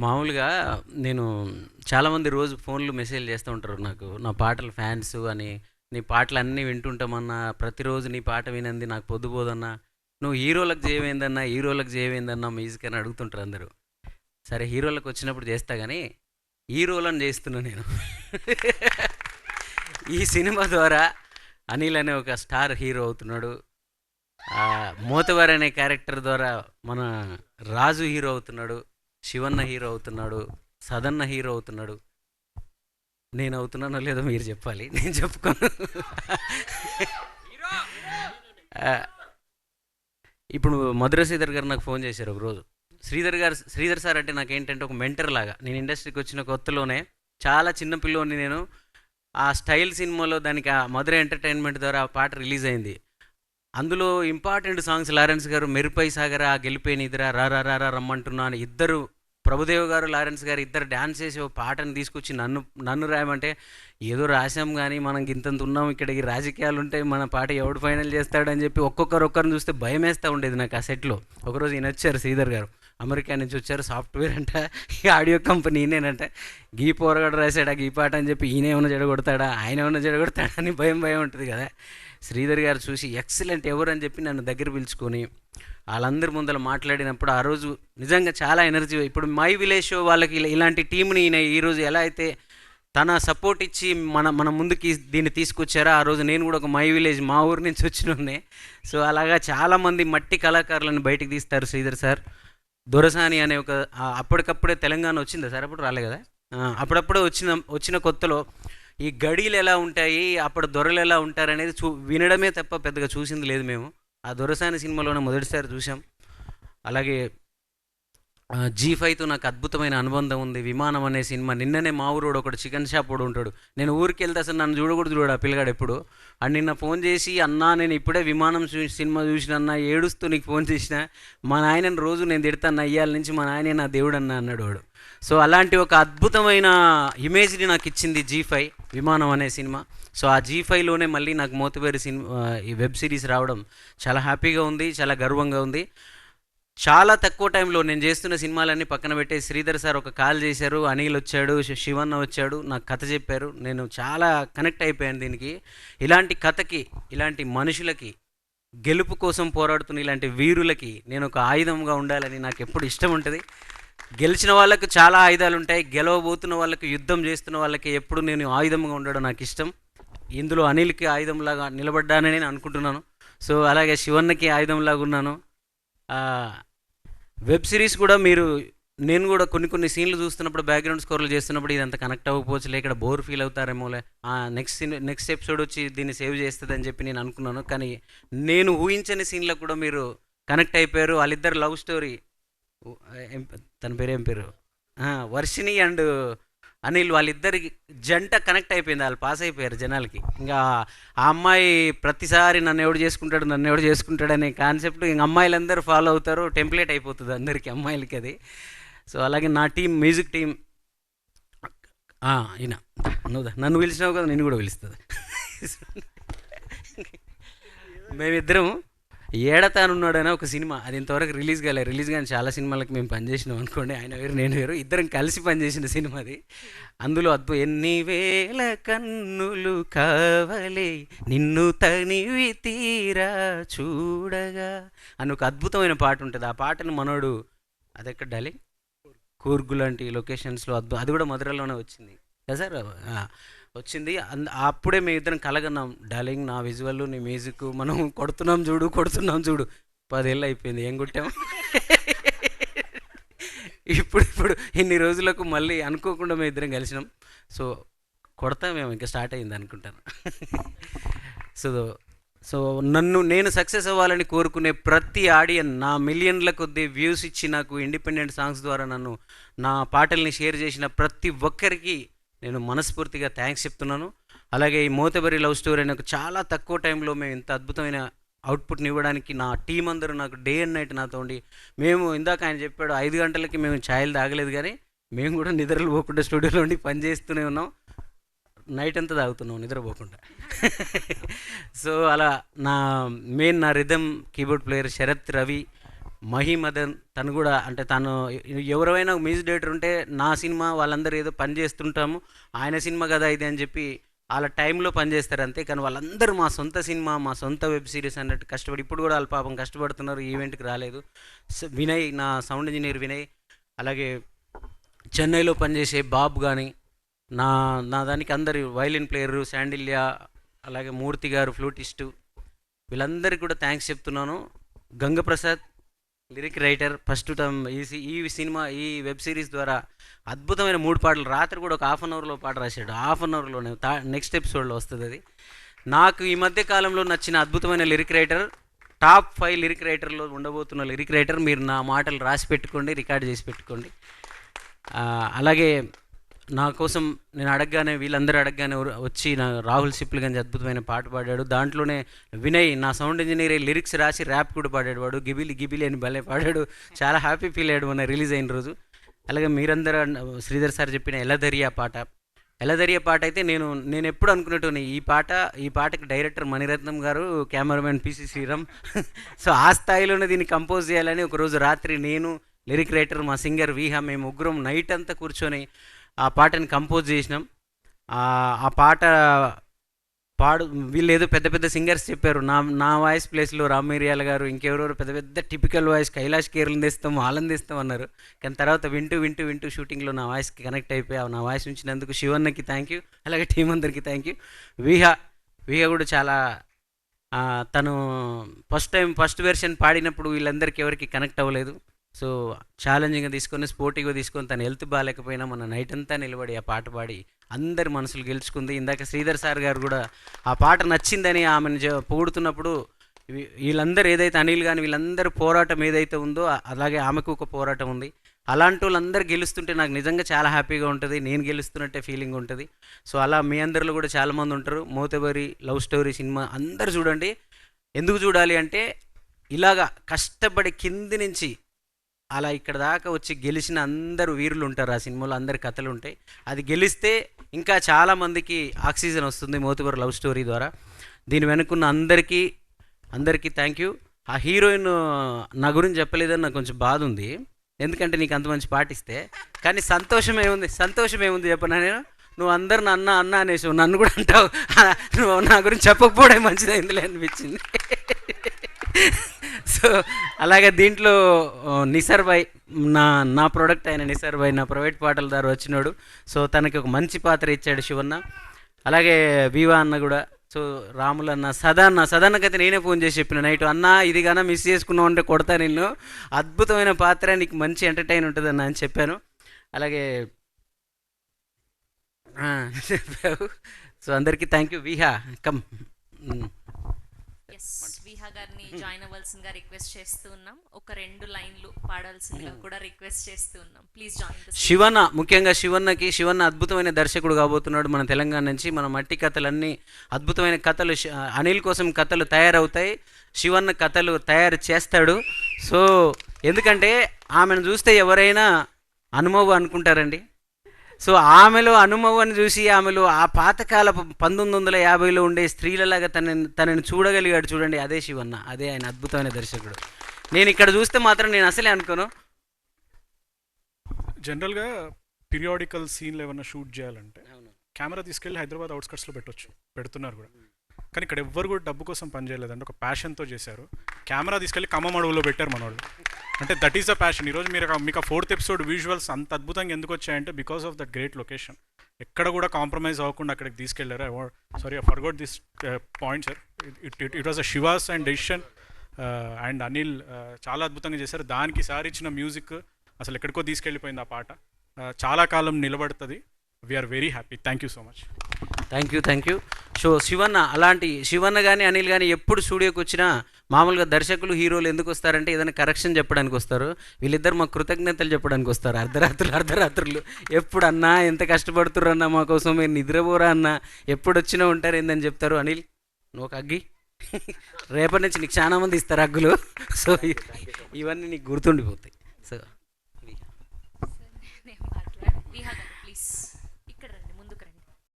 మామూలుగా నేను చాలామంది రోజు ఫోన్లు మెసేజ్లు చేస్తూ ఉంటారు నాకు. నా పాటల ఫ్యాన్స్ అని, నీ పాటలన్నీ వింటుంటామన్నా, ప్రతిరోజు నీ పాట వినంది నాకు పొద్దుపోదన్నా, నువ్వు హీరోలకు చేయవేందన్నా, హీరోలకు చేయవేందన్నా మ్యూజిక్ అని అడుగుతుంటారు అందరూ. సరే హీరోలకు వచ్చినప్పుడు చేస్తా కానీ, హీరోలను చేస్తున్నా నేను. ఈ సినిమా ద్వారా అనిల్ అనే ఒక స్టార్ హీరో అవుతున్నాడు. మోతవర్ అనే క్యారెక్టర్ ద్వారా మన రాజు హీరో అవుతున్నాడు, శివన్న హీరో అవుతున్నాడు, సదన్న హీరో అవుతున్నాడు. నేను అవుతున్నానో లేదో మీరు చెప్పాలి, నేను చెప్పుకోను. ఆ, ఇప్పుడు మధుర శ్రీధర్ గారు నాకు ఫోన్ చేశారు ఒకరోజు. శ్రీధర్ సార్ అంటే నాకేంటంటే ఒక మెంటర్ లాగా. నేను ఇండస్ట్రీకి వచ్చిన కొత్తలోనే చాలా చిన్న పిల్లోని నేను. ఆ స్టైల్ సినిమాలో దానికి ఆ మధుర ఎంటర్టైన్మెంట్ ద్వారా ఆ పాట రిలీజ్ అయింది. అందులో ఇంపార్టెంట్ సాంగ్స్ లారెన్స్ గారు మెరుపై సాగరా, గెలిపే నిద్ర, రా రా రా రా రమ్మంటున్నా అని ఇద్దరు, ప్రభుదేవ్ గారు లారెన్స్ గారు ఇద్దరు డ్యాన్స్ చేసి ఒక పాటను తీసుకొచ్చి నన్ను నన్ను రాయమంటే, ఏదో రాసాం కానీ మనం ఇంతంత ఉన్నాం ఇక్కడ, ఈ రాజకీయాలు ఉంటాయి, మన పాట ఎవడు ఫైనల్ చేస్తాడని చెప్పి ఒక్కొక్కరిని చూస్తే భయం వేస్తూ ఉండేది నాకు ఆ సెట్లో. ఒకరోజు ఈయన వచ్చారు, శ్రీధర్ గారు అమెరికా నుంచి వచ్చారు, సాఫ్ట్వేర్ అంట, ఈ ఆడియో కంపెనీ ఈయనేనంట. గీ పోరగాడు రాశాడా గీ పాట అని చెప్పి ఈయన ఏమైనా జడగొడతాడా, ఆయన ఏమైనా జడగొడతాడా అని భయం ఉంటుంది కదా. శ్రీధర్ గారు చూసి ఎక్సలెంట్ ఎవరు అని చెప్పి నన్ను దగ్గర పిలుచుకొని వాళ్ళందరి ముందర మాట్లాడినప్పుడు ఆ రోజు నిజంగా చాలా ఎనర్జీ. ఇప్పుడు మై విలేజ్ షో వాళ్ళకి ఇలాంటి టీంని ఈయన ఈరోజు ఎలా అయితే తన సపోర్ట్ ఇచ్చి మన ముందుకి దీన్ని తీసుకొచ్చారో, ఆ రోజు నేను కూడా ఒక మై విలేజ్ మా ఊరు నుంచి వచ్చినోనే. సో అలాగా చాలామంది మట్టి కళాకారులను బయటికి తీస్తారు శ్రీధర్ సార్. దొరసాని అనే ఒక అప్పటికప్పుడే తెలంగాణ వచ్చిందా సార్? అప్పుడు రాలే కదా. అప్పుడప్పుడే వచ్చిన కొత్తలో ఈ గడీలు ఎలా ఉంటాయి, అప్పుడు దొరలు ఎలా ఉంటారనేది వినడమే తప్ప పెద్దగా చూసింది లేదు మేము. ఆ దొరసాని సినిమాలోనే మొదటిసారి చూసాం. అలాగే G5తో నాకు అద్భుతమైన అనుబంధం ఉంది. విమానం అనే సినిమా, నిన్ననే మా ఊరోడు ఒకడు చికెన్ షాప్ కూడా ఉంటాడు, నేను ఊరికి వెళ్తే అసలు నన్ను చూడడు ఆ పిల్లగాడు ఎప్పుడు. అండ్ నిన్న ఫోన్ చేసి, అన్నా నేను ఇప్పుడే విమానం సినిమా చూసిన అన్న, ఏడుస్తూ నీకు ఫోన్ చేసిన, మా నాయనని రోజు నేను తిడతాను, అయ్యాల నుంచి మా నాయనే నా దేవుడు అన్న అన్నాడు వాడు. సో అలాంటి ఒక అద్భుతమైన ఇమేజ్ని నాకు ఇచ్చింది G5 విమానం అనే సినిమా. సో ఆ G5లోనే మళ్ళీ నాకు మోతుబేరి సినిమా ఈ వెబ్ సిరీస్ రావడం చాలా హ్యాపీగా ఉంది, చాలా గర్వంగా ఉంది. చాలా తక్కువ టైంలో నేను చేస్తున్న సినిమాలన్నీ పక్కన పెట్టే శ్రీధర్ సార్ ఒక కాల్ చేశారు, అనిల్ వచ్చాడు, శివన్న వచ్చాడు, నాకు కథ చెప్పారు. నేను చాలా కనెక్ట్ అయిపోయాను దీనికి. ఇలాంటి కథకి, ఇలాంటి మనుషులకి, గెలుపు కోసం పోరాడుతున్న ఇలాంటి వీరులకి నేను ఒక ఆయుధంగా ఉండాలని నాకు ఎప్పుడు ఇష్టం ఉంటుంది. గెలిచిన వాళ్ళకు చాలా ఆయుధాలు ఉంటాయి, గెలవబోతున్న వాళ్ళకి, యుద్ధం చేస్తున్న వాళ్ళకి ఎప్పుడు నేను ఆయుధంగా ఉండడం నాకు ఇష్టం. ఇందులో అనిల్కి ఆయుధంలాగా నిలబడ్డానని నేను అనుకుంటున్నాను. సో అలాగే శివన్నకి ఆయుధంలాగా ఉన్నాను. వెబ్ సిరీస్ కూడా నేను కూడా కొన్ని సీన్లు చూస్తున్నప్పుడు, బ్యాక్గ్రౌండ్ స్కోర్లు చేస్తున్నప్పుడు ఇదంతా కనెక్ట్ అవ్వకపోవచ్చులే, ఇక్కడ బోర్ ఫీల్ అవుతారేమోలే, నెక్స్ట్ ఎపిసోడ్ వచ్చి దీన్ని సేవ్ చేస్తుంది అని చెప్పి నేను అనుకున్నాను. కానీ నేను ఊహించని సీన్లకు కూడా మీరు కనెక్ట్ అయిపోయారు. వాళ్ళిద్దరు లవ్ స్టోరీ, తన పేరు ఏం పేరు, వర్షిణి అండ్ అనిల్, వాళ్ళిద్దరి జంట కనెక్ట్ అయిపోయింది, వాళ్ళు పాస్ అయిపోయారు జనాలకి. ఇంకా ఆ అమ్మాయి ప్రతిసారి నన్ను ఎవడు చేసుకుంటాడు అనే కాన్సెప్ట్ ఇంక అమ్మాయిలందరూ ఫాలో అవుతారు, టెంప్లెట్ అయిపోతుంది అందరికీ అమ్మాయిలకి అది. సో అలాగే నా టీం, మ్యూజిక్ టీం, ఈయన నన్ను పిలిచినావు కదా, నేను కూడా పిలుస్తుంది. మేమిద్దరం ఏడతానున్నాడని ఒక సినిమా, అది ఇంతవరకు రిలీజ్ కానీ చాలా సినిమాలకు మేము పనిచేసినాం అనుకోండి, ఆయన వేరు నేను వేరు, ఇద్దరం కలిసి పనిచేసిన సినిమా అది. అందులో ఎన్ని వేల కన్నులు కావలే నిన్ను తనివి తీరా చూడగా అని ఒక అద్భుతమైన పాట ఉంటుంది. ఆ పాటను మనోడు, అది ఎక్కడ డార్లింగ్, కూర్గు లాంటి లొకేషన్స్లో అది కూడా మధురలోనే వచ్చింది కదా సార్, వచ్చింది. అప్పుడే మేము ఇద్దరం కలగన్నాం, డార్లింగ్ నా విజువల్ నీ మ్యూజిక్ మనం కొడుతున్నాం చూడు. 10 ఏళ్ళు అయిపోయింది, ఏం కొట్టాము. ఇప్పుడు ఇన్ని రోజులకు మళ్ళీ అనుకోకుండా మేము ఇద్దరం కలిసినాం. సో కొడతామేమో, ఇంకా స్టార్ట్ అయింది అనుకుంటాను. సో సో నేను సక్సెస్ అవ్వాలని కోరుకునే ప్రతి ఆడియన్, నా మిలియన్ల కొద్దీ వ్యూస్ ఇచ్చి నాకు ఇండిపెండెంట్ సాంగ్స్ ద్వారా నా పాటల్ని షేర్ చేసిన ప్రతి ఒక్కరికి నేను మనస్ఫూర్తిగా థ్యాంక్స్ చెప్తున్నాను. అలాగే ఈ మోతబరి లవ్ స్టోరీ అనే చాలా తక్కువ టైంలో మేము ఇంత అద్భుతమైన అవుట్పుట్ని ఇవ్వడానికి నా టీం అందరూ నాకు డే అండ్ నైట్ నాతో ఉండి, మేము ఇందాక ఆయన చెప్పాడు 5 గంటలకి మేము ఛాయలు తాగలేదు, కానీ మేము కూడా నిద్రలు పోకుండా స్టూడియోలో ఉండి పనిచేస్తూనే ఉన్నాం, నైట్ అంతా తాగుతున్నాం నిద్రపోకుండా. సో అలా నా rhythm keyboard player Sarath Ravi, Madan తను కూడా అంటే తను ఎవరైనా మ్యూజిక్ డైరెక్టర్ ఉంటే నా సినిమా వాళ్ళందరూ ఏదో పని చేస్తుంటాము, ఆయన సినిమా కదా ఇది అని చెప్పి వాళ్ళ టైంలో పనిచేస్తారు అంతే. కానీ వాళ్ళందరూ మా సొంత సినిమా, మా సొంత వెబ్ సిరీస్ అన్నట్టు కష్టపడి ఇప్పుడు కూడా వాళ్ళ పాపం కష్టపడుతున్నారు, ఈవెంట్కి రాలేదు. వినయ్, నా సౌండ్ ఇంజనీర్ వినయ్, అలాగే చెన్నైలో పనిచేసే బాబు కానీ, నా నా దానికి అందరు వైలిన్ ప్లేయరు శాండిల్యా, అలాగే మూర్తి గారు ఫ్లూటిస్టు, వీళ్ళందరికీ కూడా థ్యాంక్స్ చెప్తున్నాను. Gangaprasad lyric writer, first time ఈ సినిమా ఈ వెబ్ సిరీస్ ద్వారా అద్భుతమైన 3 పాటలు రాత్రి కూడా ఒక హాఫ్ అన్ అవర్లో పాట రాశాడు. హాఫ్ అన్ అవర్లోనే నెక్స్ట్ ఎపిసోడ్లో వస్తుంది అది. నాకు ఈ మధ్య కాలంలో నచ్చిన అద్భుతమైన లిరిక్ రైటర్, టాప్ 5 లిరిక్ రైటర్లో ఉండబోతున్న లిరిక్ రైటర్. మీరు నా మాటలు రాసి పెట్టుకోండి, రికార్డ్ చేసి పెట్టుకోండి. అలాగే నా కోసం నేను అడగగానే, వీళ్ళందరూ అడగగానే వచ్చి నా రాహుల్ సిప్లిగంజ్ అద్భుతమైన పాట పాడాడు. దాంట్లోనే వినయ్, నా సౌండ్ ఇంజనీర్, లిరిక్స్ రాసి ర్యాప్ కూడా పాడాడు. వాడు గిబిలి గిబిలి అని భలే పాడాడు. చాలా హ్యాపీ ఫీల్ అయ్యాడు మొన్న రిలీజ్ అయిన రోజు. అలాగే మీరందరూ శ్రీధర్ సార్ చెప్పిన ఎలదరియా పాట అయితే నేను ఎప్పుడు అనుకున్నట్టు ఈ పాటకి డైరెక్టర్ మణిరత్నం గారు, కెమెరామెన్ పిసి శ్రీరామ్. సో ఆ స్థాయిలోనే దీన్ని కంపోజ్ చేయాలని ఒకరోజు రాత్రి నేను, లిరిక్ రైటర్, మా సింగర్ వీహా, మేము ముగ్గురం నైట్ అంతా కూర్చొని ఆ పాటని కంపోజ్ చేసినాం. ఆ పాట వీళ్ళు ఏదో పెద్ద పెద్ద సింగర్స్ చెప్పారు, నా వాయిస్ ప్లేస్లో రామ్మేరియాల గారు, ఇంకెవరెవరు పెద్ద పెద్ద టిపికల్ వాయిస్ కైలాష్ కేర్లను తెస్తాం, వాళ్ళని తెస్తాం అన్నారు. కానీ తర్వాత వింటూ షూటింగ్లో నా వాయిస్కి కనెక్ట్ అయిపోయి నా వాయిస్ ఉంచినందుకు శివన్నకి థ్యాంక్ యూ, అలాగే టీం అందరికీ థ్యాంక్ యూ. వీహా కూడా చాలా తను ఫస్ట్ వెర్షన్ పాడినప్పుడు వీళ్ళందరికీ ఎవరికి కనెక్ట్ అవ్వలేదు. సో ఛాలెంజింగ్గా తీసుకొని, స్పోర్టివ్గా తీసుకొని, తను హెల్త్ బాగాలేకపోయినా మన నైట్ అంతా నిలబడి ఆ పాట పాడి అందరి మనసులు గెలుచుకుంది. ఇందాక శ్రీధర్ సార్ గారు కూడా ఆ పాట నచ్చిందని ఆమెను పొగుడుతున్నప్పుడు వీళ్ళందరూ ఏదైతే అనిల్ కానీ వీళ్ళందరూ పోరాటం ఏదైతే ఉందో అలాగే ఆమెకు ఒక పోరాటం ఉంది. అలాంటి వాళ్ళందరూ గెలుస్తుంటే నాకు నిజంగా చాలా హ్యాపీగా ఉంటుంది, నేను గెలుస్తున్నట్టే ఫీలింగ్ ఉంటుంది. సో అలా మీ అందరిలో కూడా చాలామంది ఉంటారు. మోతబరి లవ్ స్టోరీ సినిమా అందరు చూడండి. ఎందుకు చూడాలి అంటే ఇలాగా కష్టపడి కింది నుంచి అలా ఇక్కడ దాకా వచ్చి గెలిచిన అందరూ వీరులు ఉంటారు ఆ సినిమాలో, అందరి కథలు ఉంటాయి. అది గెలిస్తే ఇంకా చాలామందికి ఆక్సిజన్ వస్తుంది మోతుబర్ లవ్ స్టోరీ ద్వారా. దీని వెనుకున్న అందరికీ థ్యాంక్ యూ. ఆ హీరోయిన్ నా గురించి చెప్పలేదని నాకు కొంచెం బాధ ఉంది, ఎందుకంటే నీకు అంత మంచి పాటిస్తే. కానీ సంతోషం ఏముంది చెప్పనా, నువ్వు అందరు అన్న అనేసి నన్ను కూడా అంటావు. నువ్వు నా గురించి చెప్పకపోవడం మంచిదైందిలే అనిపించింది. సో అలాగే దీంట్లో నిసర్ భాయ్, నా ప్రోడక్ట్ అయిన నిసర్ భాయ్ నా ప్రైవేట్ పాటల ద్వారా వచ్చినాడు. సో తనకి ఒక మంచి పాత్ర ఇచ్చాడు శివన్న. అలాగే వివా అన్న కూడా. సో రాములన్న, సదాన్నకైతే నేనే ఫోన్ చేసి చెప్పిన నైట్, అన్న ఇది కన్నా మిస్ చేసుకున్నావు అంటే కొడతా నిన్ను, అద్భుతమైన పాత్ర, నీకు మంచి ఎంటర్టైన్ ఉంటుంది అన్న అని చెప్పాను. అలాగే చెప్పావు. సో అందరికీ thank you. Viha come. Viha గారిని జాయిన్ అవ్వాల్సిందిగా రిక్వెస్ట్ చేస్తూ ఉన్నాం. ఒక 2 లైన్లు పాడాల్సిందిగా కూడా రిక్వెస్ట్ చేస్తూ ఉన్నాం. Please join. శివన్న, ముఖ్యంగా శివన్న అద్భుతమైన దర్శకుడు కాబోతున్నాడు మన తెలంగాణ నుంచి. మన మట్టి కథలన్నీ అద్భుతమైన కథలు, అనిల్ కోసం కథలు తయారవుతాయి, శివన్న కథలు తయారు చేస్తాడు. సో ఎందుకంటే ఆమెను చూస్తే ఎవరైనా అనుభవం అనుకుంటారండి. సో ఆమెలో అనుభవాన్ని చూసి ఆమెలో ఆ పాతకాల 1950లో ఉండే స్త్రీలలాగా తనని చూడగలిగాడు చూడండి, అదే శివన్న, అదే ఆయన అద్భుతమైన దర్శకుడు. నేను ఇక్కడ చూస్తే మాత్రం నేను అసలే అనుకోను. జనరల్గా పీరియాడికల్ సీన్లు ఏమన్నా షూట్ చేయాలంటే కెమెరా తీసుకెళ్ళి హైదరాబాద్ అవుట్స్కట్స్లో పెడుతున్నారు కూడా. కానీ ఇక్కడ ఎవ్వరు కూడా డబ్బు కోసం పని చేయలేదండి, ఒక ప్యాషన్తో చేశారు. కెమెరా తీసుకెళ్ళి ఖమ్మం అడవులో పెట్టారు మనోళ్ళు. అంటే దట్ ఈస్ ద ప్యాషన్. ఈరోజు మీకు ఆ 4th ఎపిసోడ్ విజువల్స్ అంత అద్భుతంగా ఎందుకు వచ్చాయంటే because of that great location. ఎక్కడ కూడా కాంప్రమైజ్ అవ్వకుండా అక్కడికి తీసుకెళ్లారు. Sorry, I forgot this point sir. It was a she was and decision and Anil చాలా అద్భుతంగా చేశారు. దానికి సార్ ఇచ్చిన మ్యూజిక్ అసలు ఎక్కడికో తీసుకెళ్ళిపోయింది ఆ పాట. చాలా కాలం నిలబడుతుంది. We are very happy. Thank you so much. Thank you. So Shivanna కానీ అనిల్ కానీ ఎప్పుడు స్టూడియోకి వచ్చినా మామూలుగా దర్శకులు హీరోలు ఎందుకు వస్తారంటే ఏదైనా కరెక్షన్ చెప్పడానికి వస్తారు. వీళ్ళిద్దరు మాకు కృతజ్ఞతలు చెప్పడానికి వస్తారు. అర్ధరాత్రులు ఎప్పుడు అన్నా ఎంత కష్టపడుతుర్రు అన్న మా కోసం, మీరు నిద్రపోరా అన్న ఎప్పుడు వచ్చినా ఉంటారు ఏందని చెప్తారు. అనిల్ నువ్వు ఒక అగ్గి, రేపటి నుంచి నీకు చాలా మంది ఇస్తారు అగ్గులు. సో ఇవన్నీ నీకు గుర్తుండిపోతాయి. సో